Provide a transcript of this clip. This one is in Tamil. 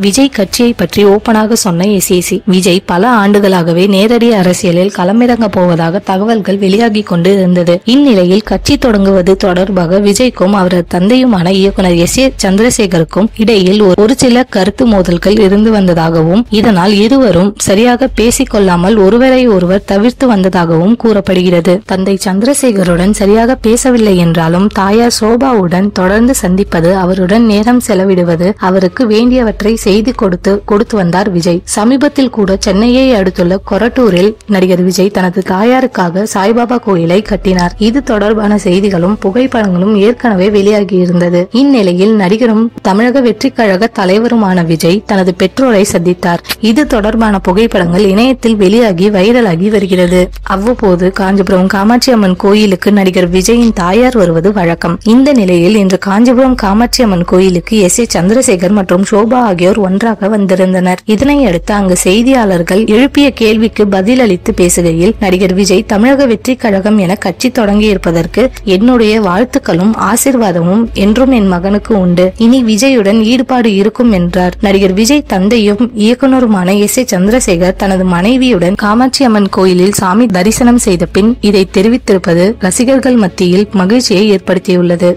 விஜய் கட்சியை பற்றி ஓபனாக சொன்ன எஸ்ஏசி. விஜய் பல ஆண்டுகளாகவே நேரடி அரசியலில் களமிறங்க போவதாக தகவல்கள் வெளியாகி கொண்டு இருந்தது. இந்நிலையில் கட்சி தொடங்குவது தொடர்பாக விஜய்க்கும் அவரது தந்தையுமான இயக்குனர் எஸ்.ஏ. சந்திரசேகருக்கும் இடையில் ஒரு சில கருத்து மோதல்கள் இருந்து வந்ததாகவும் இதனால் இருவரும் சரியாக பேசிக் கொள்ளாமல் ஒருவரை ஒருவர் தவிர்த்து வந்ததாகவும் கூறப்படுகிறது. தந்தை சந்திரசேகருடன் சரியாக பேசவில்லை என்றாலும் தாயார் சோபாவுடன் தொடர்ந்து சந்திப்பது, அவருடன் நேரம் செலவிடுவது, அவருக்கு வேண்டியவற்றை செய்து கொடுத்து வந்தார் விஜய். சமீபத்தில் கூட சென்னையை அடுத்துள்ள கொரட்டூரில் நடிகர் விஜய் தனது தாயாருக்காக சாய்பாபா கோயிலை கட்டினார். இது தொடர்பான செய்திகளும் புகைப்படங்களும் ஏற்கனவே வெளியாகி இருந்தது. இந்நிலையில் நடிகரும் தமிழக வெற்றி கழக தலைவருமான விஜய் தனது பெற்றோரை சந்தித்தார். இது தொடர்பான புகைப்படங்கள் இணையத்தில் வெளியாகி வைரலாகி வருகிறது. அவ்வப்போது காஞ்சிபுரம் காமாட்சி அம்மன் கோயிலுக்கு நடிகர் விஜயின் தாயார் வருவது வழக்கம். இந்த நிலையில் இன்று காஞ்சிபுரம் காமாட்சி அம்மன் கோயிலுக்கு எஸ்.ஏ. சந்திரசேகர் மற்றும் சோபா ஆகியோர் ஒன்றாக வந்திருந்தனர். இதனையடுத்து அங்கு செய்தியாளர்கள் எழுப்பிய கேள்விக்கு பதில் அளித்து பேசுகையில் நடிகர் விஜய் தமிழக வெற்றி கழகம் என கட்சி தொடங்கி இருப்பதற்கு என்னுடைய வாழ்த்துக்களும் ஆசிர்வாதமும் என்றும் என் மகனுக்கு உண்டு. இனி விஜயுடன் ஈடுபாடு இருக்கும் என்றார். நடிகர் விஜய் தந்தையும் இயக்குனருமான எஸ்.ஏ. சந்திரசேகர் தனது மனைவியுடன் காமாட்சி அம்மன் கோயிலில் சாமி தரிசனம் செய்த பின் இதை தெரிவித்திருப்பது ரசிகர்கள் மத்தியில் மகிழ்ச்சியை ஏற்படுத்தியுள்ளது.